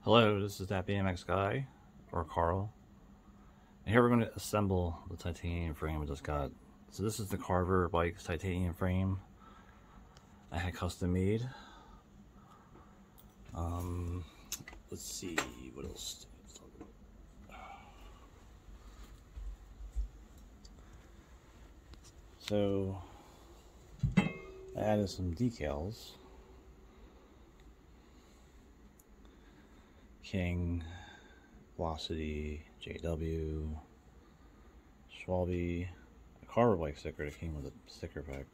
Hello, this is that BMX guy, or Carl, and here we're going to assemble the titanium frame we just got. So this is the Carver bike's titanium frame I had custom made. Let's see, what else? So I added some decals. King, Velocity, JW, Schwalbe, a Carver bike sticker that came with a sticker pack,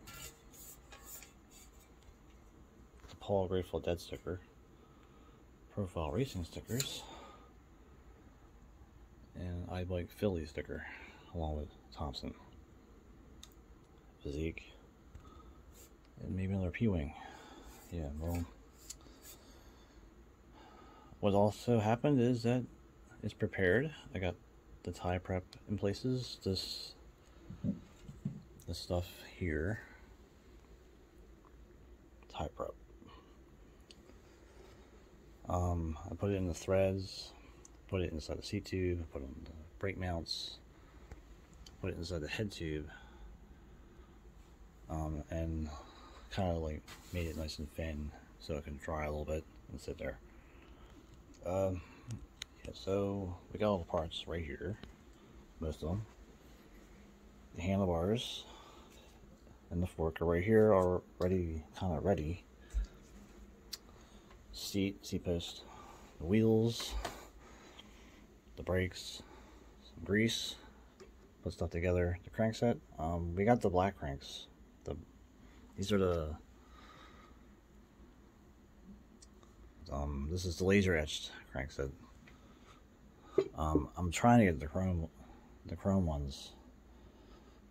the Paul Grateful Dead sticker, Profile Racing stickers, and iBike Philly sticker, along with Thompson, Physique, and maybe another P-Wing. Yeah, well, what also happened is that it's prepared. I got the tie prep in places. This stuff here, tie prep. I put it in the threads, put it inside the seat tube, put it on the brake mounts, put it inside the head tube, and kind of like made it nice and thin so it can dry a little bit and sit there. Yeah, so we got all the parts right here, most of them. The handlebars and the fork are right here, already kind of ready. Seat post, the wheels, the brakes, some grease, put stuff together. The crankset, we got the black cranks. These are the this is the laser etched crankset. I'm trying to get the chrome ones,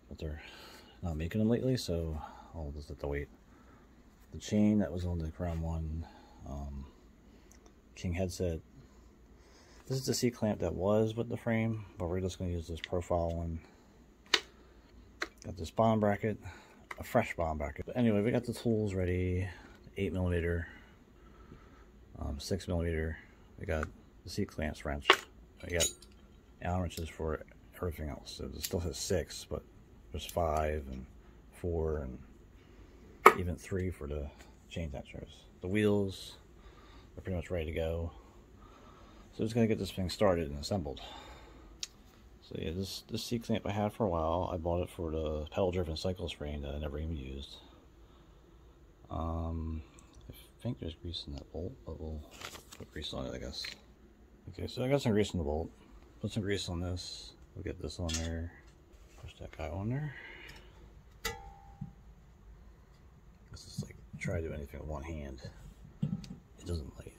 but they're not making them lately, so I'll just have to wait. The chain that was on the chrome one, King headset. This is the C-clamp that was with the frame, but we're just going to use this profile one. Got this bottom bracket, a fresh bottom bracket. But anyway, we got the tools ready. 8mm, 6mm. We got the C-clamps wrench. We got Allen wrenches for everything else. So it still has 6, but there's 5 and 4 and even 3 for the chain attachers. The wheels are pretty much ready to go. So just gonna get this thing started and assembled. So yeah, this C-clamp I had for a while. I bought it for the pedal-driven cycle frame that I never even used. I think there's grease in that bolt, but we'll put grease on it, I guess. Okay, so I got some grease in the bolt. Put some grease on this. We'll get this on there. Push that guy on there. This is like, try to do anything with one hand. It doesn't like.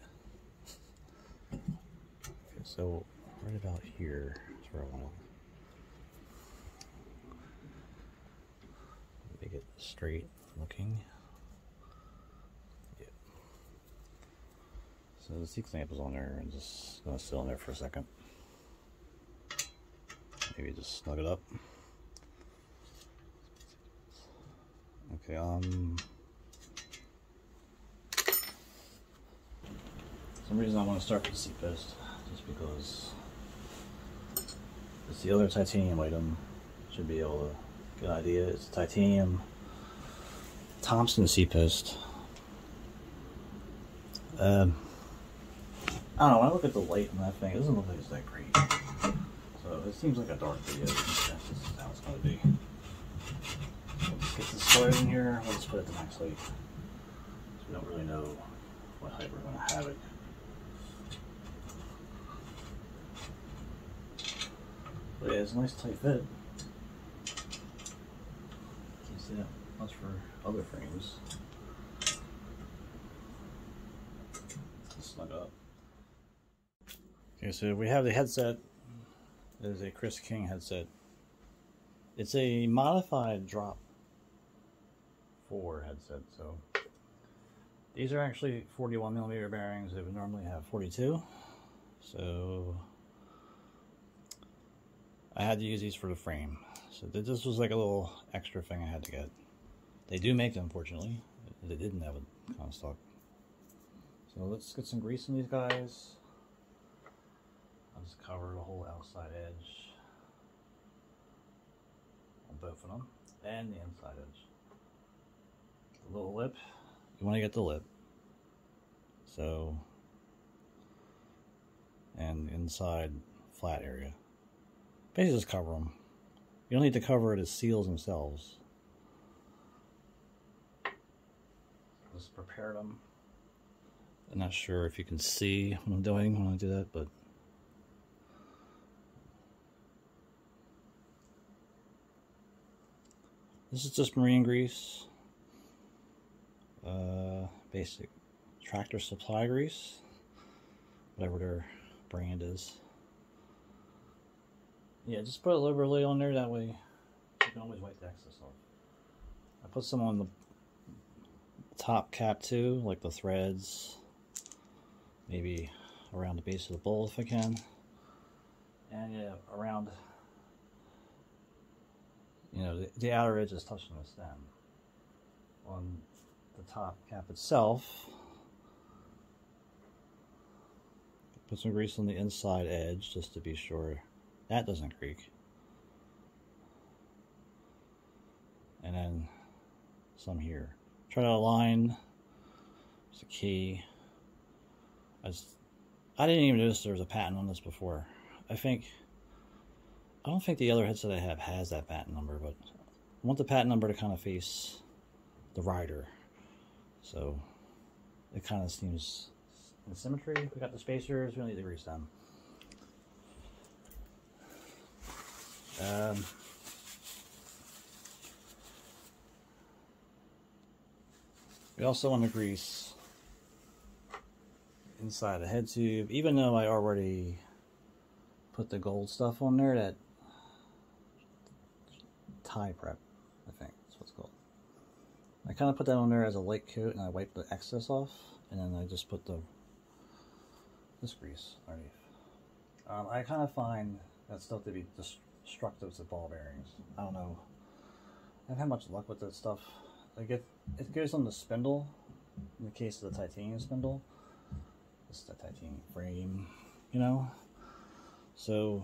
Okay, so right about here is where I want to make it straight looking. Yeah. So the C-clamp is on there and just gonna sit on there for a second. Maybe just snug it up. Okay, for some reason I want to start with the seat post, just because it's the other titanium item. Should be able to get an idea. It's a titanium Thompson seat post. I don't know, when I look at the light on that thing, it doesn't look like it's that great. So it seems like a dark video. That's just how it's going to be. So let's get this started in here. We'll just put it to max height. So we don't really know what height we're going to have it. But yeah, it's a nice tight fit. Can't see that much for other frames. Let's snug up. Okay, so we have the headset. It is a Chris King headset. It's a modified drop 4 headset. So these are actually 41mm bearings. They would normally have 42. So I had to use these for the frame. So this was like a little extra thing I had to get. They do make them, fortunately. They didn't have it on stock. So let's get some grease in these guys. just cover the whole outside edge on both of them and the inside edge. The little lip, you want to get the lip. So, and inside flat area. Basically just cover them. You don't need to cover the seals themselves. Just prepare them. I'm not sure if you can see what I'm doing when I do that, but this is just marine grease. Basic Tractor Supply grease, whatever their brand is. Yeah, just put it liberally on there, that way you can always wipe the excess off. I put some on the top cap too, like the threads, maybe around the base of the bowl if I can, and yeah, around, you know, the outer edge is touching the stem. On the top cap itself, put some grease on the inside edge just to be sure that doesn't creak. And then some here. Try to align. It's a key. I didn't even notice there was a patent on this before. I don't think the other headset I have has that patent number, but I want the patent number to kind of face the rider. So it kind of seems in symmetry. We got the spacers, we don't need to grease them. We also want to grease inside the head tube, even though I already put the gold stuff on there, that tie prep, I think that's what it's called. I kind of put that on there as a light coat, and I wipe the excess off, and then I just put this grease underneath. I kind of find that stuff to be destructive to ball bearings. I don't know. I haven't had much luck with that stuff. Like it goes on the spindle. In the case of the titanium spindle, this is the titanium frame, you know. So,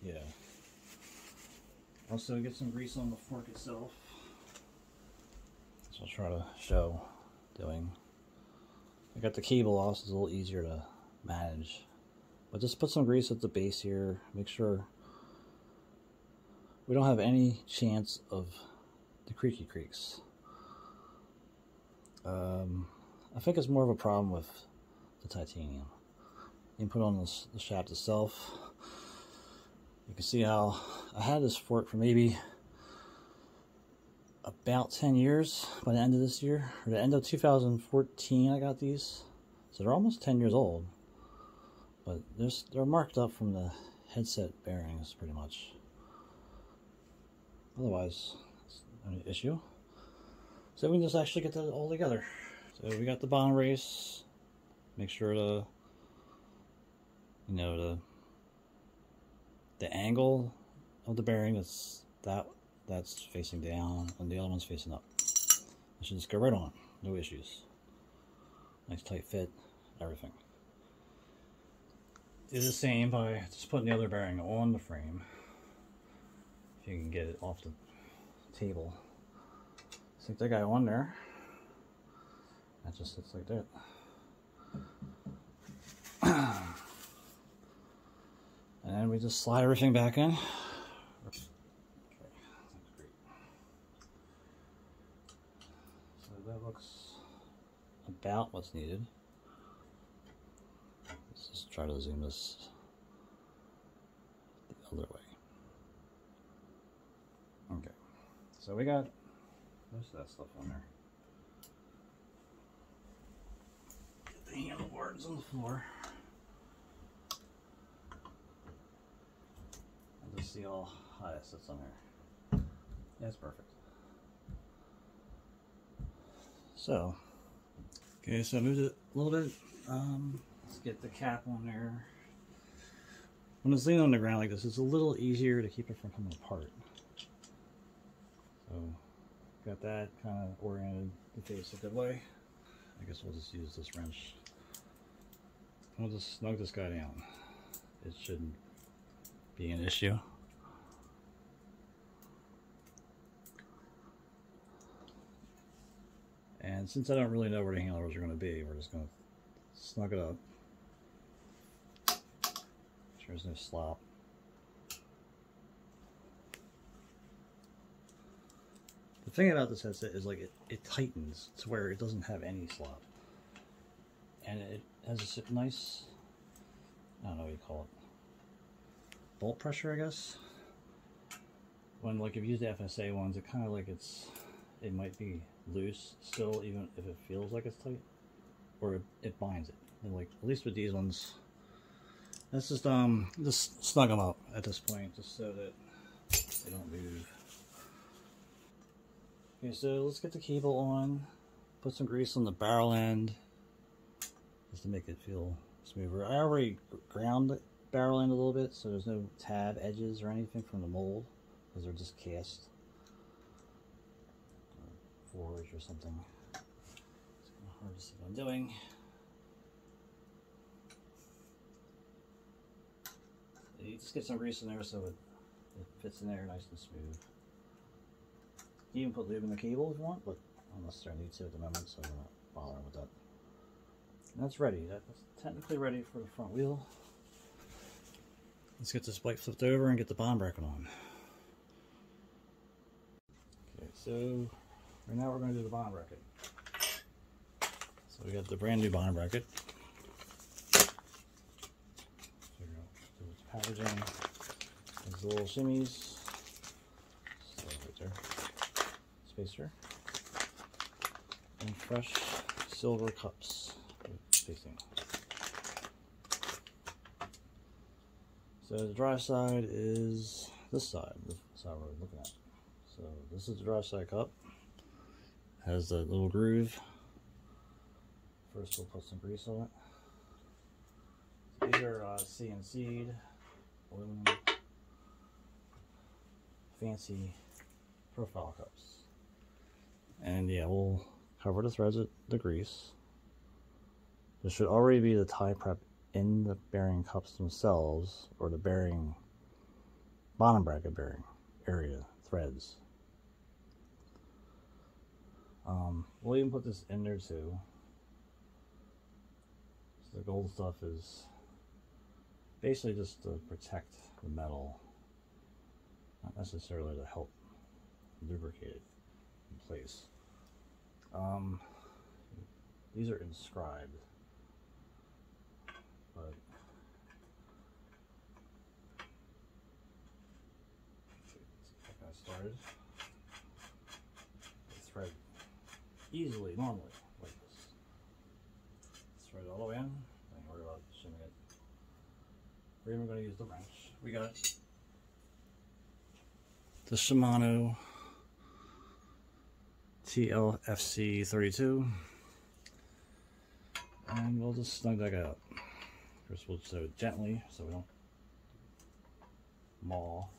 yeah. Also, get some grease on the fork itself. So I'll try to show doing. I got the cable off, so it's a little easier to manage. But just put some grease at the base here. Make sure we don't have any chance of the creaky creaks. I think it's more of a problem with the titanium. You can put on the shaft itself. You can see how I had this fork for maybe about 10 years by the end of this year, or the end of 2014 I got these. So they're almost 10 years old. But they're marked up from the headset bearings pretty much. Otherwise, it's not an issue. So we can just actually get that all together. So we got the bottom race. Make sure to, you know, the angle of the bearing that's facing down, and the other one's facing up. I should just go right on. No issues. Nice tight fit, everything. Do the same by just putting the other bearing on the frame. If you can get it off the table. Stick that guy on there. That just sits like that. And then we just slide everything back in. Okay, that's great. So that looks about what's needed. Let's just try to zoom this the other way. Okay, so we got most of that stuff on there. Get the handlebars on the floor. And just see how high it sits on there. Yeah, it's perfect. So, okay, so I moved it a little bit. Let's get the cap on there. When it's leaning on the ground like this, it's a little easier to keep it from coming apart. So, got that kind of oriented to face a good way. I guess we'll just use this wrench. We'll just snug this guy down. it shouldn't be an issue. And since I don't really know where the handlers are going to be, we're just going to snug it up. Make sure there's no slop. The thing about this headset is like it tightens to where it doesn't have any slop. And it has a nice, I don't know what you call it, bolt pressure, I guess. When like if you use the FSA ones, it kind of like it might be loose still, even if it feels like it's tight, or it binds it. And like at least with these ones, let's just snug them up at this point, just so that they don't move. Okay, so let's get the cable on. Put some grease on the barrel end, just to make it feel smoother. I already ground the barrel end a little bit, so there's no tab edges or anything from the mold, because they're just cast. Forge or something. It's kind of hard to see what I'm doing. You just get some grease in there so it fits in there nice and smooth. You can put lube in the cable if you want, but I don't necessarily need to at the moment, so I'm not bothering with that. And that's ready. That's technically ready for the front wheel. Let's get this bike flipped over and get the bond bracket on. Okay, so right now we're going to do the bond bracket. So we got the brand new bond bracket. So we're going to do its packaging. These little shimmies. So right there. Spacer. And fresh silver cups with spacing. So the drive side is this side. This side we're looking at. So this is the drive side cup. Has a little groove. First we'll put some grease on it. These are CNC'd aluminum fancy profile cups. And yeah, we'll cover the threads with the grease. There should already be the tie prep in the bearing cups themselves, or the bearing bottom bracket bearing area threads. We'll even put this in there too. So the gold stuff is basically just to protect the metal, not necessarily to help lubricate it in place. These are inscribed, but let's get started. Thread easily, normally, like this. Thread all the way in. Don't worry about shimming it. We're even going to use the wrench. We got the Shimano TLFC 32, and we'll just snug that guy up. First we'll sew it gently so we don't maul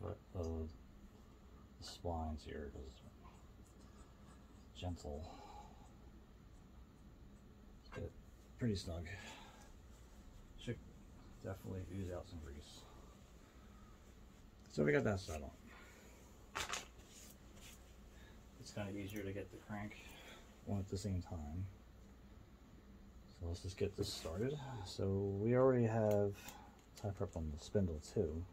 the splines here, because it's gentle. Let's get it pretty snug. Should definitely ooze out some grease. So we got that side on. It's kind of easier to get the crank on at the same time. So let's just get this started. So we already have tie prep on the spindle too,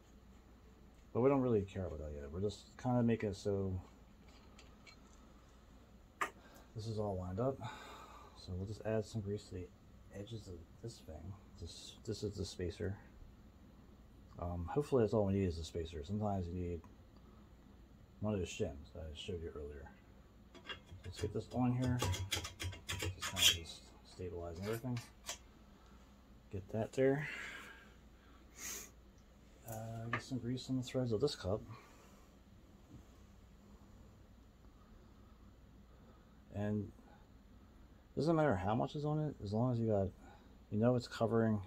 but we don't really care about that yet. We're just kind of making it so this is all lined up. So we'll just add some grease to the edges of this thing. This is the spacer. Hopefully that's all we need is a spacer. Sometimes you need one of those shims that I showed you earlier. Let's get this on here. Just kind of just stabilizing everything. Get that there. Get some grease on the threads of this cup. And it doesn't matter how much is on it, as long as you know it's covering.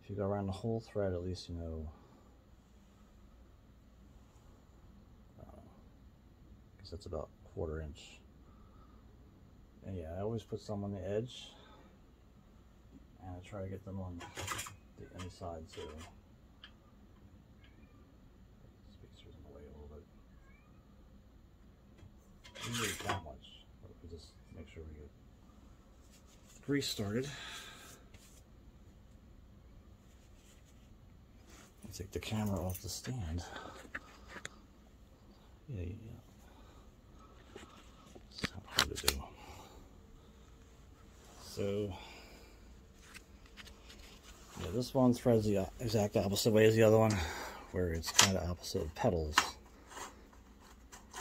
If you go around the whole thread, at least you know, I guess that's about 1/4 inch. And yeah, I always put some on the edge, and I try to get them on the inside too. Spacer's in the way a little bit. We don't need that much, but we just make sure we get grease started. I'll take the camera off the stand. Yeah. It's not hard to do. So, yeah, this one threads the exact opposite way as the other one, where it's kind of opposite of petals.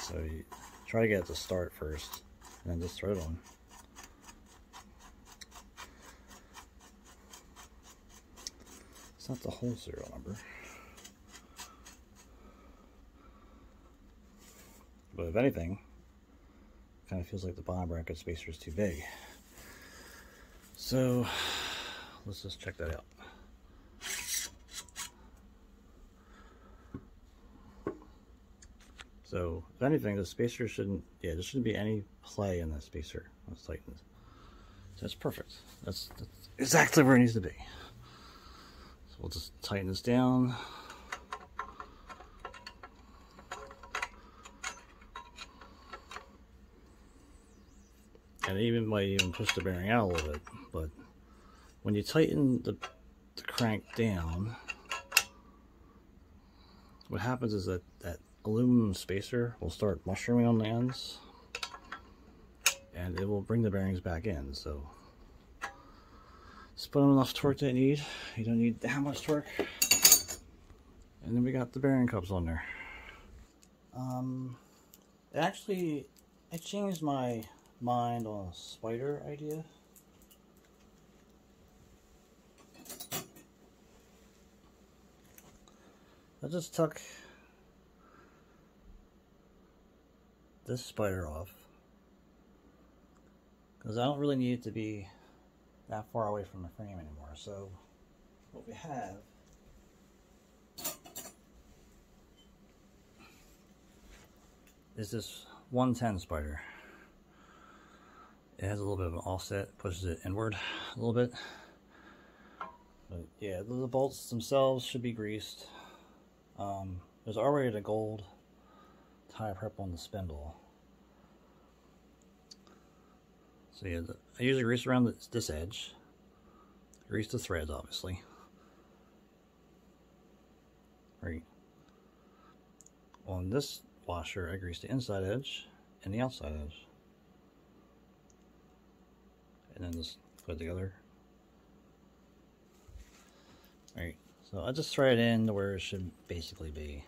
So you try to get it to start first, and then just thread it on. It's not the whole serial number, but if anything, it kind of feels like the bottom bracket spacer is too big. So let's just check that out. So if anything, the spacer shouldn't, there shouldn't be any play in the spacer. Let's tighten it. So that's perfect. That's exactly where it needs to be. So we'll just tighten this down. And it might even push the bearing out a little bit, but when you tighten the crank down, what happens is that aluminum spacer will start mushrooming on the ends, and it will bring the bearings back in. So just put on enough torque that you need. You don't need that much torque. And then we got the bearing cups on there. Actually, I changed my mind on a spider idea. I just took this spider off because I don't really need it to be that far away from the frame anymore. So what we have is this 110 spider. It has a little bit of an offset, pushes it inward a little bit. But yeah, the bolts themselves should be greased. There's already the gold tie prep on the spindle. So yeah, I usually grease around this edge. Grease the threads, obviously. Right. On this washer, I grease the inside edge and the outside edge. And then just put it together. Alright, so I just thread it in to where it should basically be.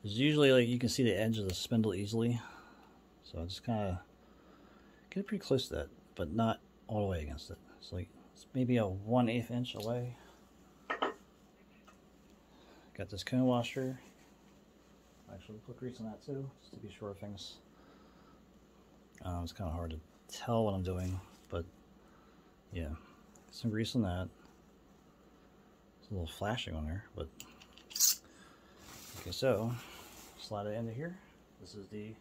There's usually, like, you can see the edge of the spindle easily, so I just kind of get it pretty close to that, but not all the way against it. It's like it's maybe a 1/8 inch away. Got this cone washer. Actually, put grease on that too, just to be sure of things. It's kind of hard to tell what I'm doing, but yeah, some grease on that. It's a little flashing on there, but okay. So slide it into here. This is the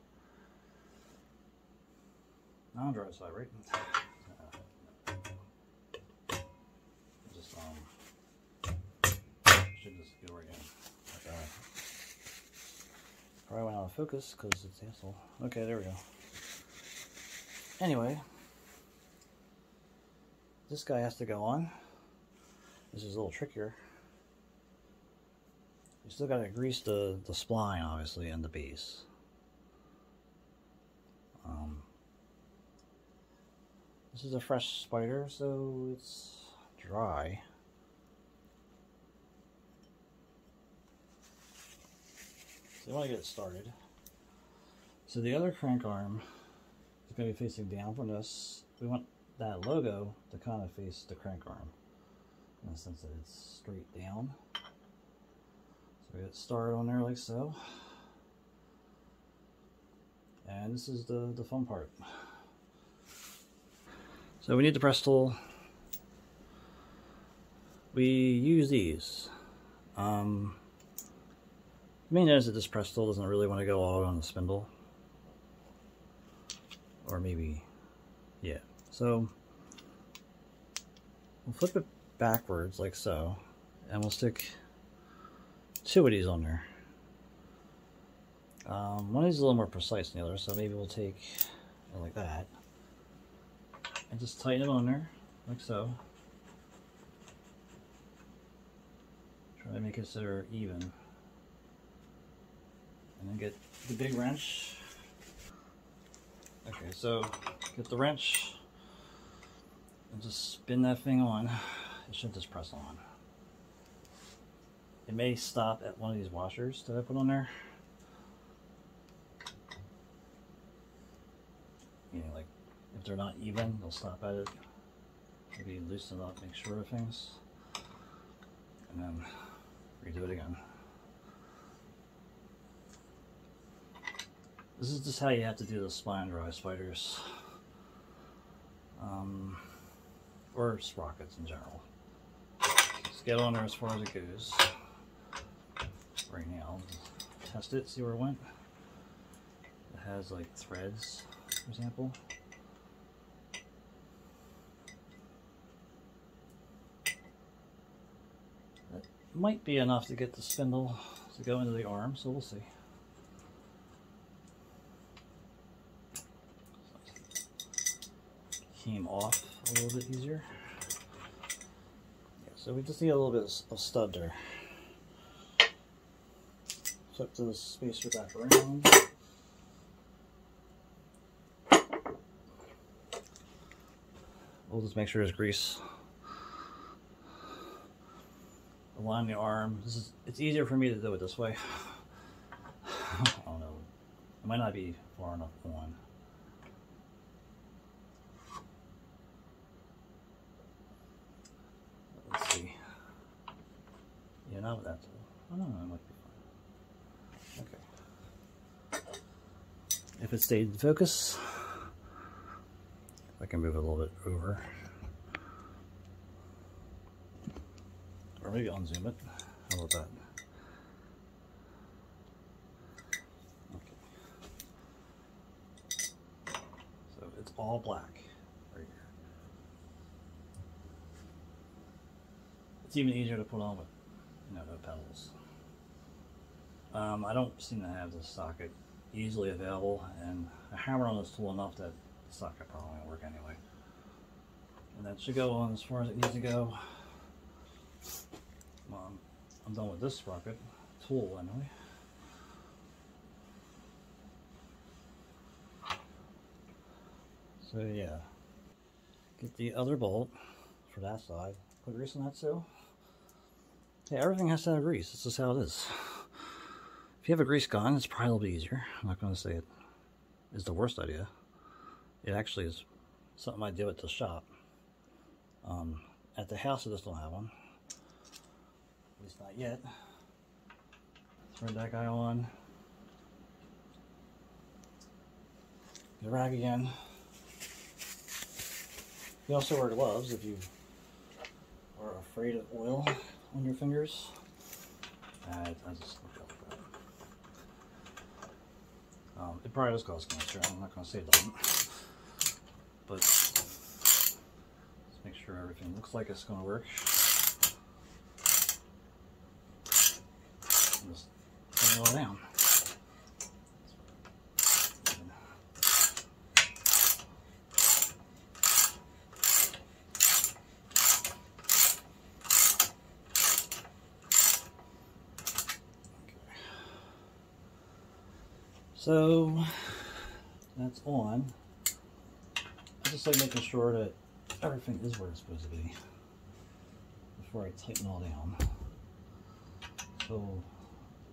non-dry side, right? Just should just go right in. Like that. Probably went out of focus because it's asshole. Okay, there we go. Anyway, this guy has to go on. This is a little trickier. You still got to grease the spline, obviously, and the base. This is a fresh spider, so it's dry. So you want to get it started. So the other crank arm is going to be facing down from this. We want that logo to kind of face the crank arm, in the sense that it's straight down. So we get started on there like so. And this is the fun part. So we need the press tool. We use these. You may notice that this press tool doesn't really want to go all on the spindle. or maybe, yeah. So we'll flip it backwards like so, and we'll stick 2 of these on there. One of these is a little more precise than the other, so maybe we'll take it like that and just tighten it on there like so. Try to make it so they're even, and then get the big wrench. Okay, so get the wrench and just spin that thing on. It should just press on. It may stop at one of these washers that I put on there. You know, like if they're not even, they'll stop at it. Maybe loosen it up, make sure of things, and then redo it again. This is just how you have to do the spline drive spiders, or sprockets in general. Just get on there as far as it goes. Right now, test it, see where it went. It has like threads, for example. That might be enough to get the spindle to go into the arm, so we'll see. Came off a little bit easier. Yeah, so we just need a little bit of stud there. Flip the spacer back around. We'll just make sure there's grease. Align the arm. It's easier for me to do it this way. I don't know. It might not be far enough on. Let's see. Yeah, not with that tool. I don't know, it might be fine. Okay. If it stayed in focus, I can move it a little bit over. Or maybe unzoom it. How about that? Okay. So it's all black right here. It's even easier to put on with, you know, no pedals. I don't seem to have this socket easily available, and I hammered on this tool enough that the socket probably won't work anyway. And that should go on as far as it needs to go. Well, I'm done with this sprocket tool anyway. So yeah, get the other bolt for that side. Put grease on that too. Yeah, everything has to have grease. This is how it is. If you have a grease gun, it's probably a little bit easier. I'm not going to say it is the worst idea. It actually is something I do at the shop. At the house, I just don't have one. At least not yet. Thread that guy on. Get a rag again. You also wear gloves if you are afraid of oil on your fingers. I just looked up for that. It probably does cause cancer. I'm not going to say it doesn't. But let's make sure everything looks like it's going to work. And just turn it all down. So that's on. I just like making sure that everything is where it's supposed to be before I tighten it all down. So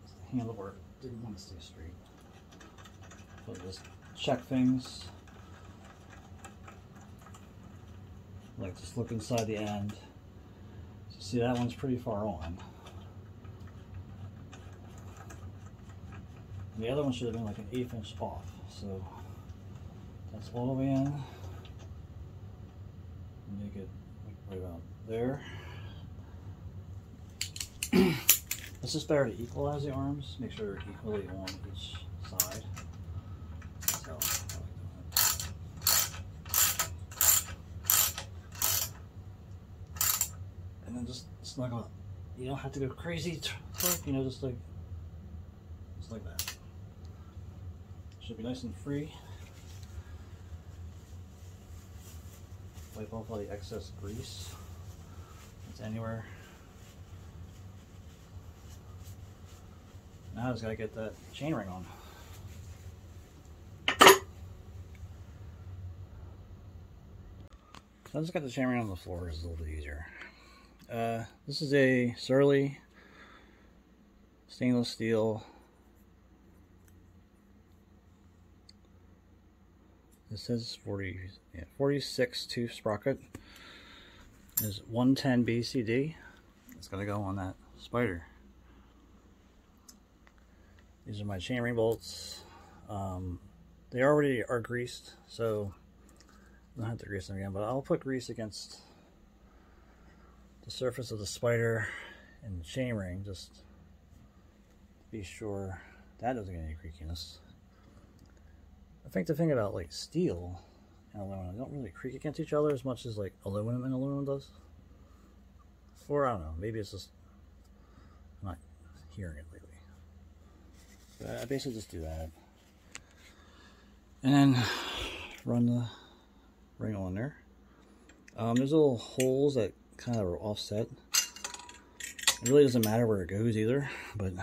the handlebar didn't want to stay straight. So just check things. Like just look inside the end. So see, that one's pretty far on. The other one should have been like an 1/8 inch off, so that's all the way in. Make it right about there. It's just better to equalize the arms, make sure they're equally on each side. So, I like doing It's not gonna, you don't have to go crazy torque, you know, just like that. Should be nice and free. Wipe off all the excess grease that's anywhere. Now I just gotta get that chainring on. So I just got the chainring on the floor, it's a little bit easier. This is a Surly stainless steel. It says 46 tooth sprocket. Is 110 BCD. It's gonna go on that spider. These are my chainring bolts. They already are greased, so I don't have to grease them again, but I'll put grease against the surface of the spider and the chainring just to be sure that doesn't get any creakiness. I think the thing about like steel and aluminum, they don't really creak against each other as much as like aluminum and aluminum does. Or I don't know, maybe it's just I'm not hearing it lately. But I basically just do that. And then run the ring on there. There's little holes that kind of are offset. It really doesn't matter where it goes either, but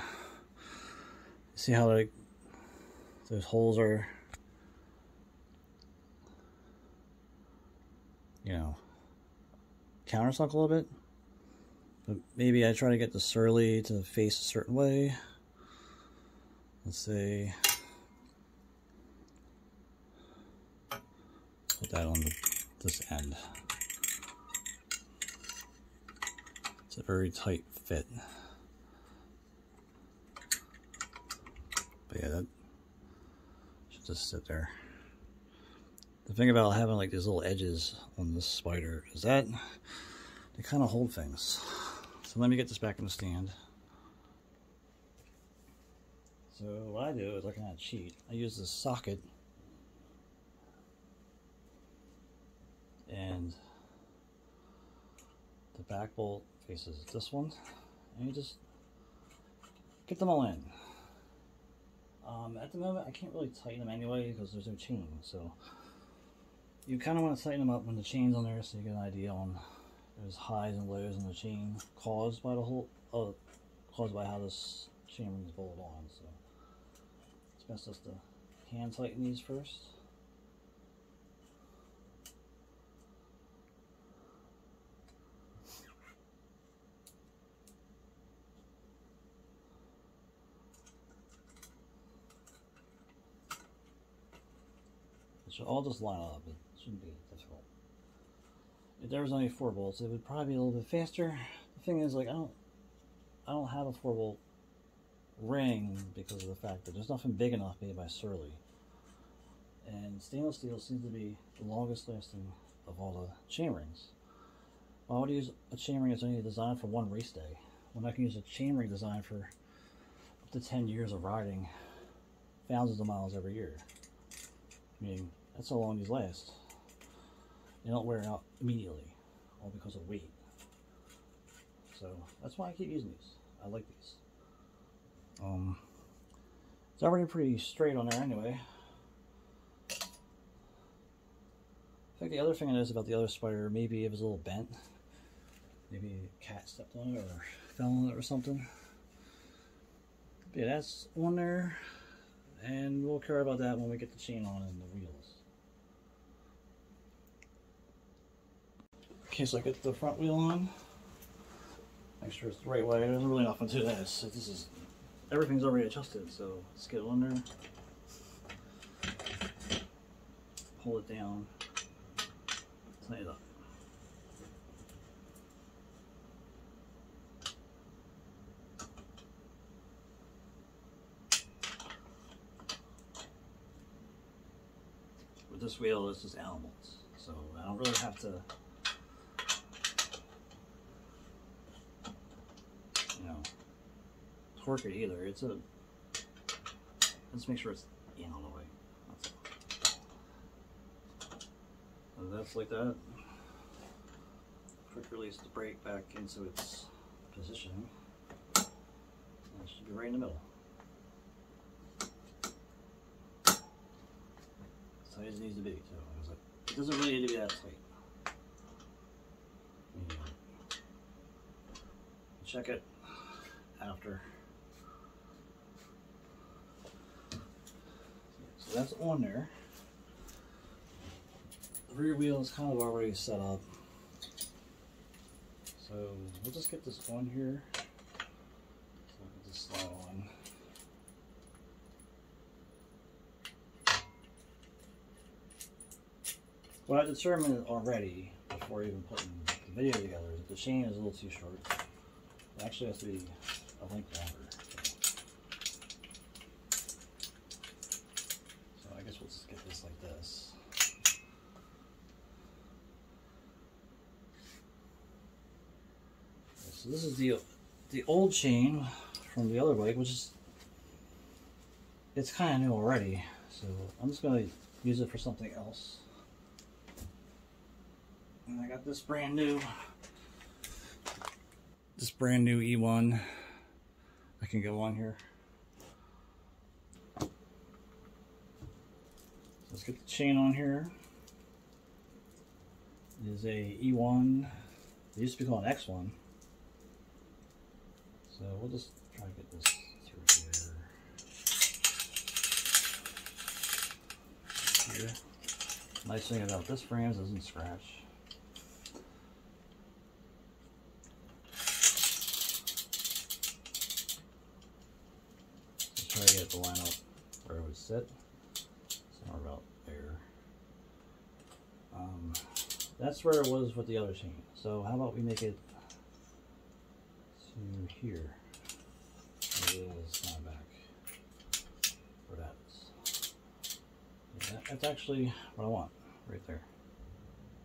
see how like those holes are, you know, countersunk a little bit. But maybe I try to get the Surly to face a certain way. Let's say put that on this end. It's a very tight fit. But yeah, that should just sit there. The thing about having like these little edges on this spider is that they kind of hold things. So let me get this back in the stand. So what I do is I kind of cheat. I use this socket and the back bolt faces this one, and you just get them all in. At the moment I can't really tighten them anyway because there's no chain, so you kind of want to tighten them up when the chain's on there so you get an idea on those highs and lows in the chain caused by the whole caused by how this chain is bolted on. So it's best just to hand tighten these first. It should all just line up. It shouldn't be difficult. If there was only 4 bolts, it would probably be a little bit faster. The thing is, like, I don't have a 4-bolt ring because of the fact that there's nothing big enough made by Surly. And stainless steel seems to be the longest lasting of all the chain rings. Why would I use a chain ring that's only designed for one race day when I can use a chain ring designed for up to 10 years of riding thousands of miles every year? I mean, that's how long these last. They don't wear out immediately, all because of weight. So that's why I keep using these. I like these. It's already pretty straight on there anyway. I think the other thing I noticed about the other spider, maybe it was a little bent. Maybe a cat stepped on it or fell on it or something. But yeah, that's on there. And we'll care about that when we get the chain on and the wheels. Okay, so I get the front wheel on. Make sure it's the right way. There's really nothing to this. This is, everything's already adjusted, so let's get it on there. Pull it down. Tighten it up. With this wheel, it's just Allen bolts, so I don't really have to, you know, torque it either. It's a, let's make sure it's in all the way. That's all. So that's like that. Quick release the brake back into its positioning. And it should be right in the middle. As tight as it needs to be, too. It doesn't really need to be that tight. Check it after. So that's on there. The rear wheel is kind of already set up. So we'll just get this on here. So I'll get this slide on. What I determined already before even putting the video together is that the chain is a little too short. It actually has to be a length longer. So I guess we'll just get this like this. Okay, so this is the old chain from the other bike, which is, it's kind of new already. So I'm just going to use it for something else. And I got this brand new E1 I can go on here. Let's get the chain on here. It is a E1. It used to be called an X1. So we'll just try to get this through here. Nice thing about this frame is it doesn't scratch. Try to get it to line up where it would sit. Somewhere about there. That's where it was with the other chain. So how about we make it to here? It is kind of back where that is. Yeah, that's actually what I want right there.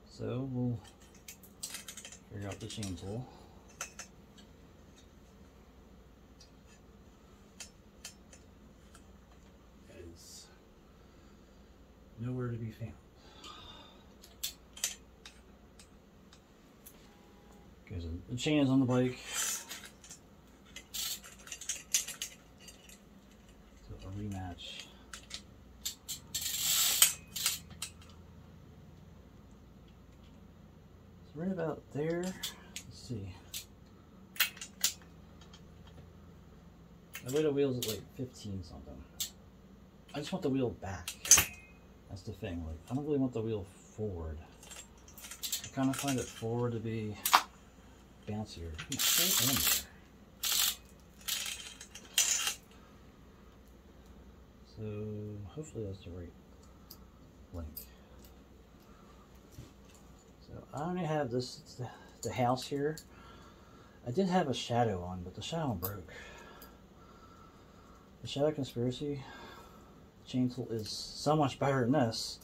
So we'll figure out the chain tool. Nowhere to be found. Okay, so the chain is on the bike. So a rematch. So right about there. Let's see. I weighed the wheels at like 15 something. I just want the wheel back. That's the thing, like, I don't really want the wheel forward. I kind of find it forward to be bouncier. So, hopefully that's the right length. So, I only have this, it's the house here. I did have a shadow on, but the shadow broke. The Shadow Conspiracy chain tool is so much better than this.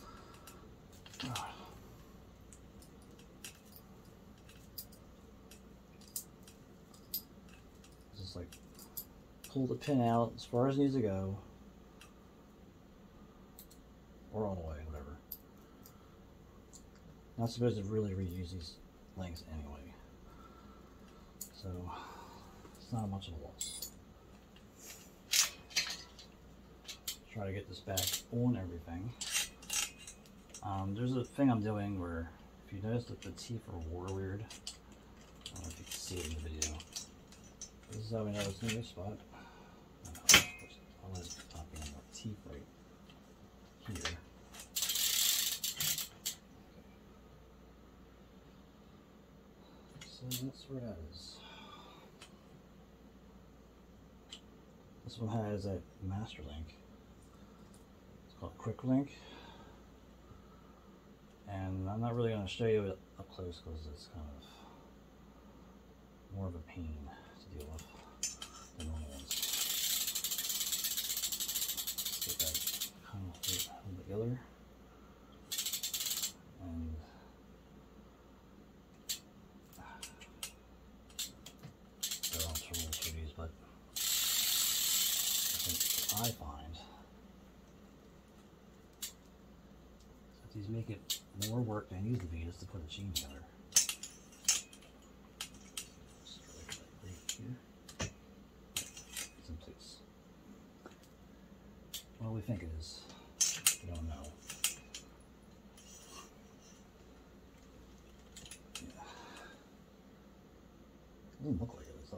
Just like pull the pin out as far as it needs to go, or all the way, whatever. Not supposed to really reuse these lengths anyway, so it's not much of a loss. Try to get this back on everything. There's a thing I'm doing where, if you notice that the teeth are weird, I don't know if you can see it in the video. This is how we know it's in a good spot. I'll let it pop in the teeth right here. So that's where that is. This one has that master link. Called Quick Link, and I'm not really going to show you it up close because it's kind of more of a pain to deal with than normal ones. Get that kind of hold together, and there are some rules for these, but I find these make it more work than it needs to be just to put a chain together. doesn't look like it. So.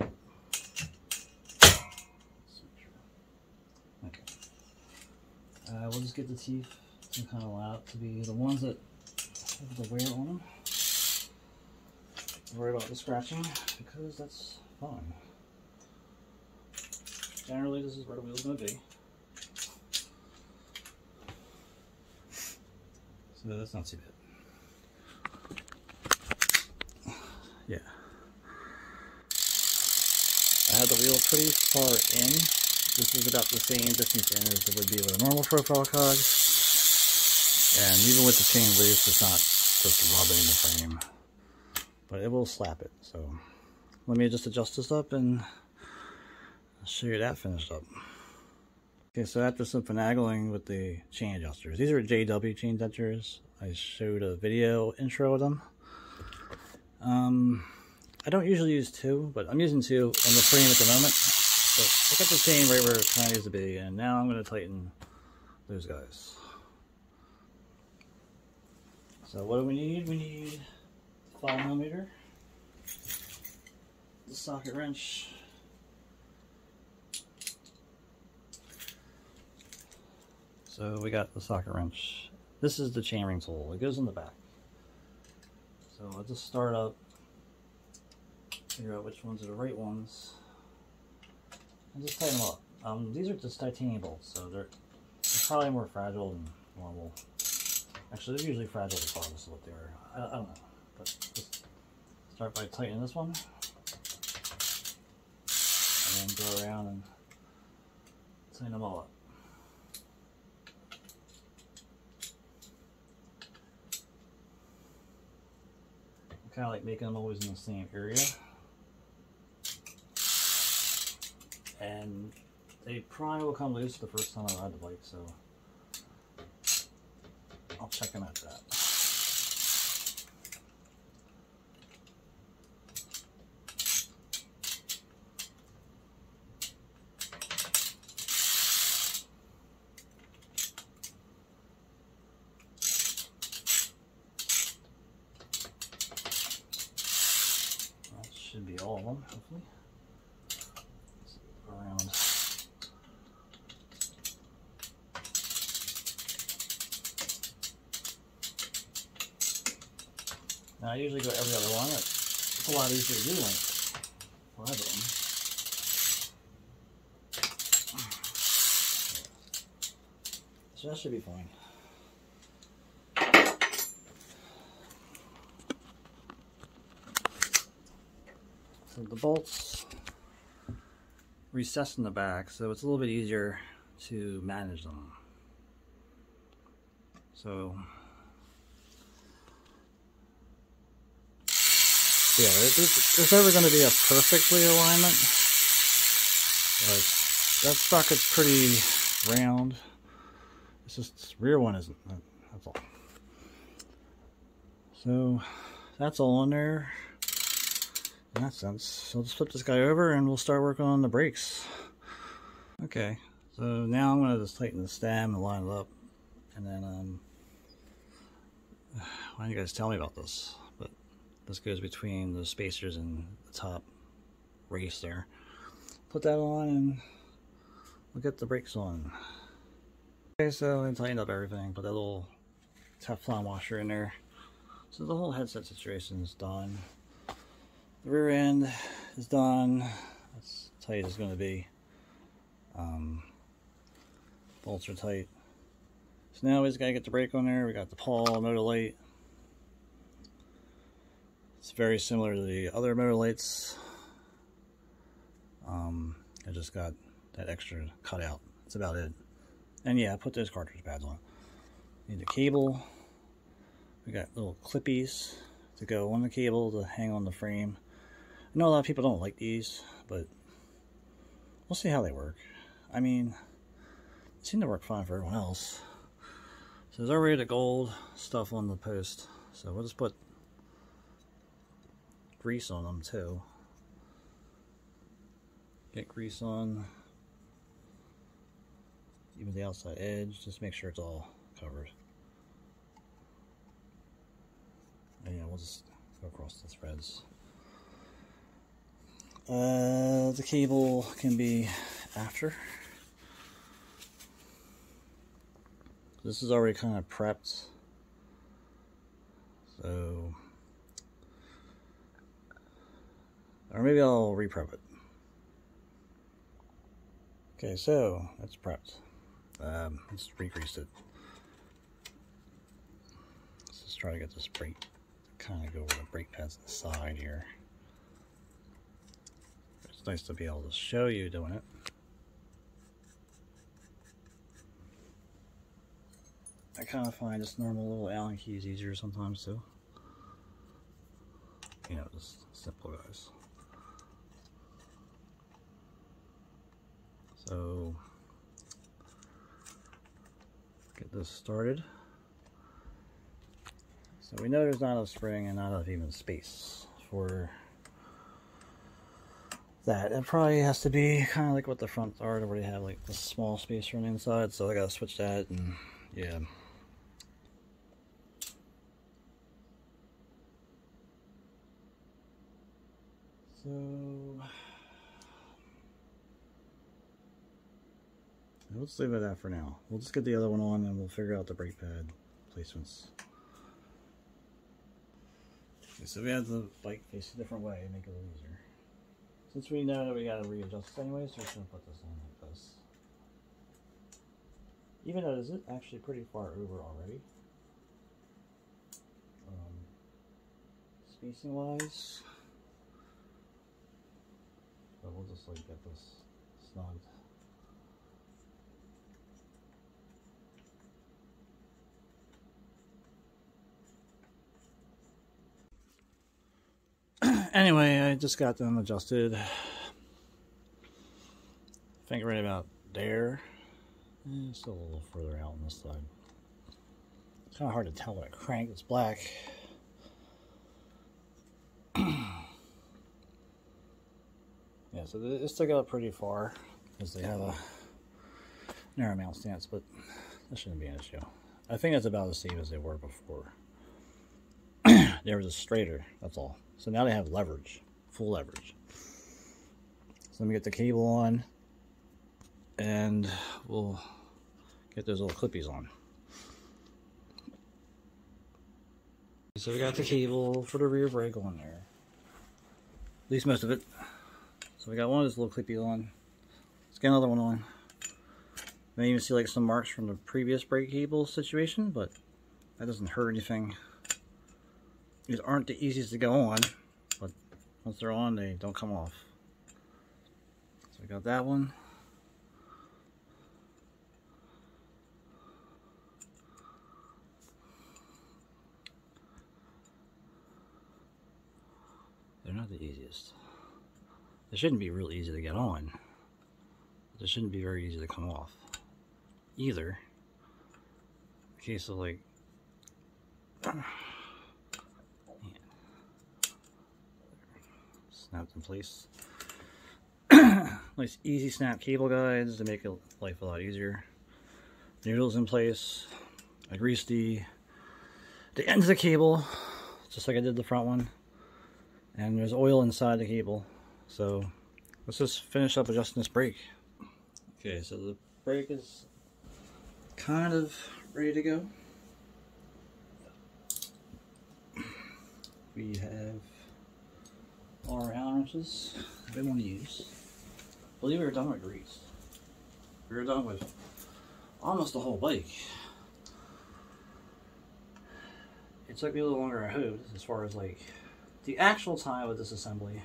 Okay. We'll just get the teeth some kind of out to be the ones that have the wear on them. Don't worry about the scratching because that's fine. Generally, this is where the wheel's going to be. So that's not too bad. Yeah. I had the wheel pretty far in. This is about the same distance in as it would be with a normal profile cog. And even with the chain loose, it's not just rubbing the frame. But it will slap it. So let me just adjust this up and I'll show you that finished up. Okay, so after some finagling with the chain adjusters, these are JW chain adjusters. I showed a video intro of them. I don't usually use two, but I'm using two on the frame at the moment. But I got the chain right where it kind of needs to be, and now I'm going to tighten those guys. So what do we need? We need 5mm, the socket wrench, so we got the socket wrench. This is the chainring tool. It goes in the back. So I'll just start up, figure out which ones are the right ones, and just tighten them up. These are just titanium bolts, so they're probably more fragile than normal. Actually, they're usually fragile regardless of what they are. I don't know. But just start by tightening this one, and then go around and tighten them all up. I kind of like making them always in the same area. And they probably will come loose the first time I ride the bike, so I'll check them at that. That should be all of them, hopefully. Let's go around. Now I usually go every other one. It's a lot easier to do like 5 of them. So that should be fine. So the bolts recess in the back, so it's a little bit easier to manage them. So yeah, there's never going to be a perfectly alignment. Like that sprocket's pretty round. It's just this rear one isn't. That's all. So that's all in there in that sense. So I'll just flip this guy over and we'll start working on the brakes. Okay, so now I'm going to just tighten the stem and line it up, and then why don't you guys tell me about this? But this goes between the spacers and the top race there. Put that on and we'll get the brakes on. Okay, so I tightened up everything, put that little Teflon washer in there. So the whole headset situation is done. The rear end is done. That's tight as it's going to be. Bolts are tight. So now we just got to get the brake on there. We got the Paul motor light. It's very similar to the other motor lights. I just got that extra cutout. That's about it. And yeah, I put those cartridge pads on. Need a cable. We got little clippies to go on the cable to hang on the frame. I know a lot of people don't like these, but we'll see how they work. I mean, they seem to work fine for everyone else. So there's already the gold stuff on the post, so we'll just put grease on them too. Get grease on even the outside edge, just make sure it's all covered. And yeah, we'll just go across the threads. The cable can be after. This is already kind of prepped. So, or maybe I'll re-prep it. Okay, so that's prepped. Let's re-grease it. Let's just try to get this brake to kind of go over the brake pads on the side here. It's nice to be able to show you doing it. I kind of find just normal little Allen keys easier sometimes too. You know, just simple guys. So, get this started. So we know there's not enough spring and not enough even space for that. It probably has to be kind of like what the fronts are, where you have like the small space on the inside. So I gotta switch that, and yeah. So let's leave it at that for now. We'll just get the other one on and we'll figure out the brake pad placements. Okay, so we have the bike face a different way to make it a little easier. Since we know that we gotta readjust anyways, we're just gonna put this on like this. Even though this is actually pretty far over already. Spacing wise. But we'll just like get this snugged. Anyway, I just got them adjusted. I think right about there. Still a little further out on this side. It's kind of hard to tell with a crank. It's black. Yeah, so they stick out pretty far because they have a narrow mount stance, but that shouldn't be an issue. I think it's about the same as they were before. They were just straighter, that's all. So now they have leverage, full leverage. So let me get the cable on and we'll get those little clippies on. So we got the cable for the rear brake on there. At least most of it. So we got one of those little clippies on. Let's get another one on. You may even see like some marks from the previous brake cable situation, but that doesn't hurt anything. These aren't the easiest to go on, but once they're on, they don't come off. So we got that one. They're not the easiest. They shouldn't be real easy to get on. They shouldn't be very easy to come off either. In case of like, snapped in place. Nice easy snap cable guides to make life a lot easier. Needles in place. I greased the ends of the cable just like I did the front one. And there's oil inside the cable. So let's just finish up adjusting this brake. Okay, so the brake is kind of ready to go. We have all our Allen wrenches we want to use. I believe we were done with grease. We were done with almost the whole bike. It took me a little longer than I hoped, as far as like the actual time of this assembly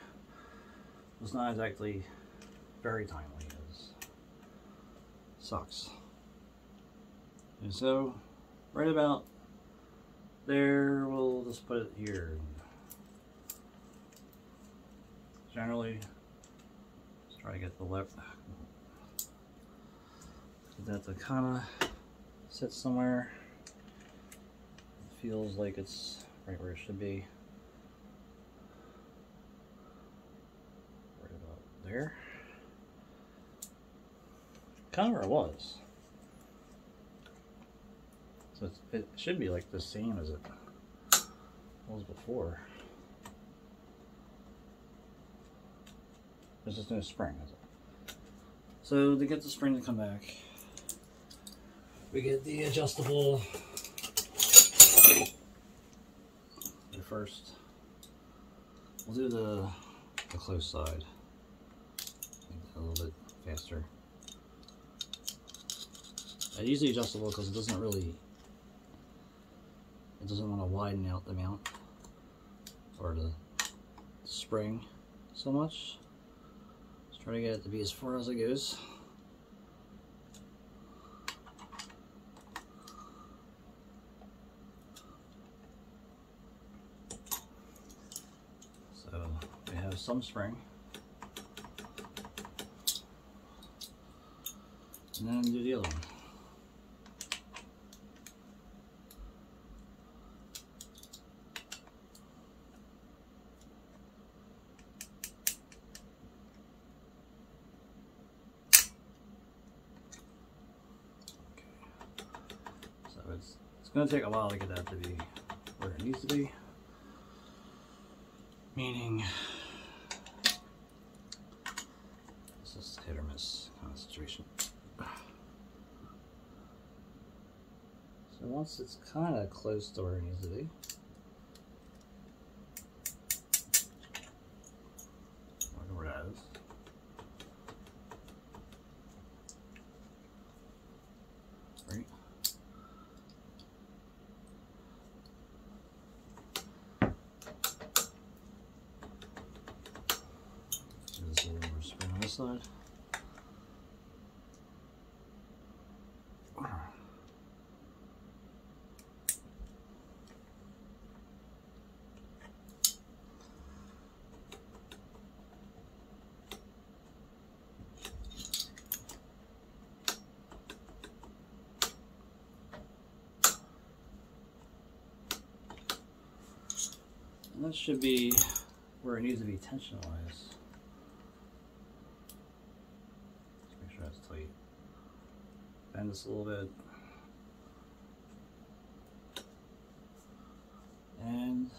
was not exactly very timely. It sucks. And so, right about there, we'll just put it here. Generally, let's try to get the left. Get that to kind of sit somewhere. It feels like it's right where it should be. Right about there. Kind of where it was. So it should be like the same as it was before. There's just no spring, is it? So to get the spring to come back, we get the adjustable. First, we'll do the close side. Make that a little bit faster. I use the adjustable because it doesn't want to widen out the mount or the spring so much. Just try to get it to be as far as it goes. So we have some spring. And then do the other one. It's going to take a while to get that to be where it needs to be. Meaning, this is hit or miss kind of situation. So once it's kind of close to where it needs to be, where that is. Right. There's a little more spin on this side. And that should be where it needs to be tension-wise. Just make sure that's tight. Bend this a little bit. And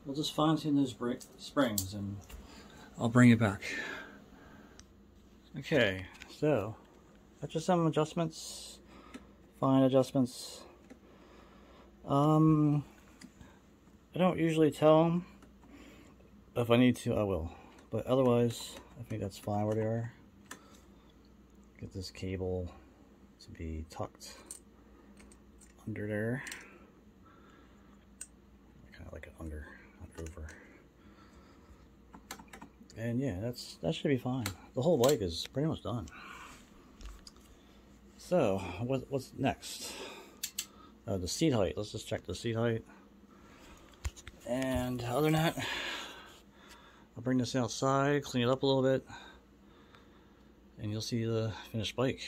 we'll just fine-tune those springs and I'll bring it back. Okay, so that's just some adjustments, fine adjustments. I don't usually tell them. If I need to, I will. But otherwise, I think that's fine where they are. Get this cable to be tucked under there. Kind of like it under, not over. And yeah, that should be fine. The whole bike is pretty much done. So, what's next? The seat height. Let's just check the seat height. And other than that, I'll bring this outside, clean it up a little bit, and you'll see the finished bike.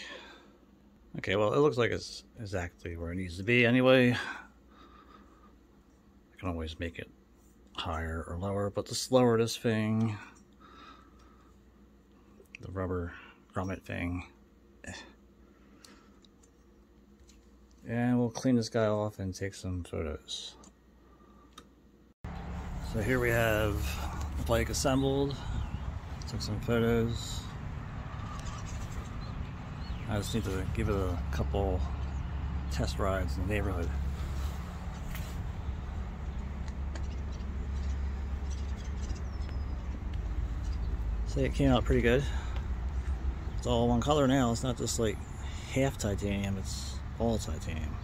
Okay, well, it looks like it's exactly where it needs to be anyway. I can always make it higher or lower, but to lower this thing, the rubber grommet thing, and we'll clean this guy off and take some photos. So here we have the bike assembled. Took some photos. I just need to give it a couple test rides in the neighborhood. So it came out pretty good. It's all one color now. It's not just like half titanium, it's all titanium.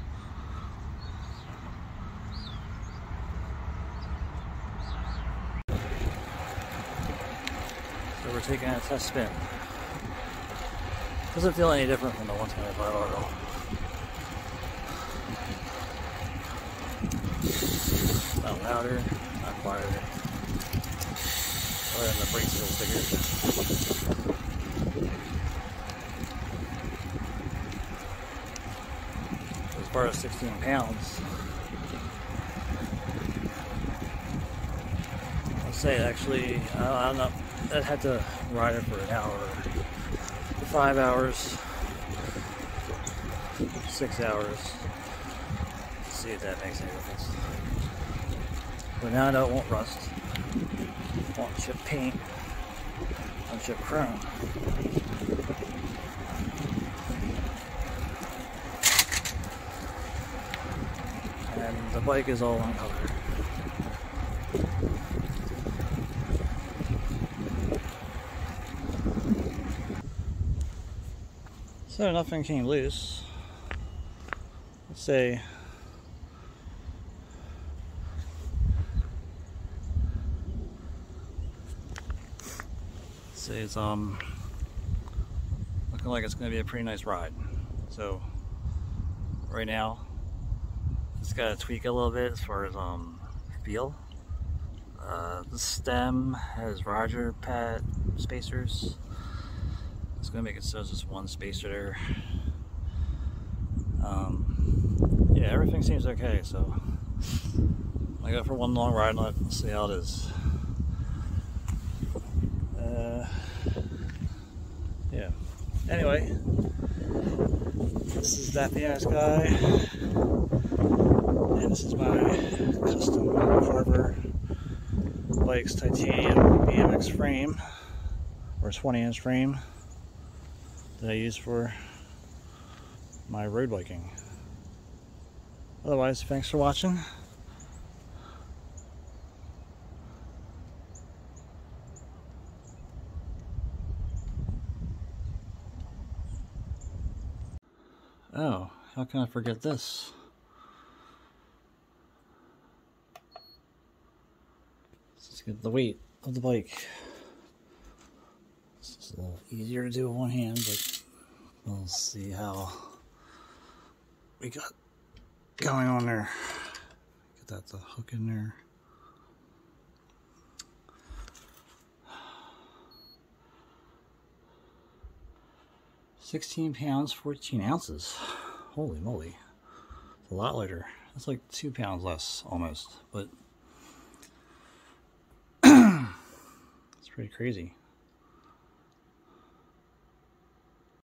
So we're taking a test spin. Doesn't feel any different from the 125 RL. Not louder, not quieter. Other than the brakes feel bigger. As far as 16 pounds, I'll say actually, I don't know, I had to ride it for an hour, 5 hours, 6 hours. Let's see if that makes any difference. But now I know it won't rust, won't chip paint. bunch of chrome. And the bike is all uncolored. So nothing came loose. Let's say it's looking like it's going to be a pretty nice ride. So right now just got to tweak a little bit as far as feel. The stem has Roger pad spacers. It's going to make it so it's just one spacer there. Yeah, everything seems okay, so I go for one long ride and let's see how it is. Yeah. Anyway, this is that the Ass Guy, and this is my Custom Carver bike's titanium BMX frame, or 20-inch frame that I use for my road biking. Otherwise, thanks for watching. Oh, how can I forget this? Let's get the weight of the bike. It's a little easier to do with one hand, but we'll see how we got going on there. Get that the hook in there. £16, 14 ounces. Holy moly. It's a lot lighter. That's like 2 pounds less almost, but it's pretty crazy.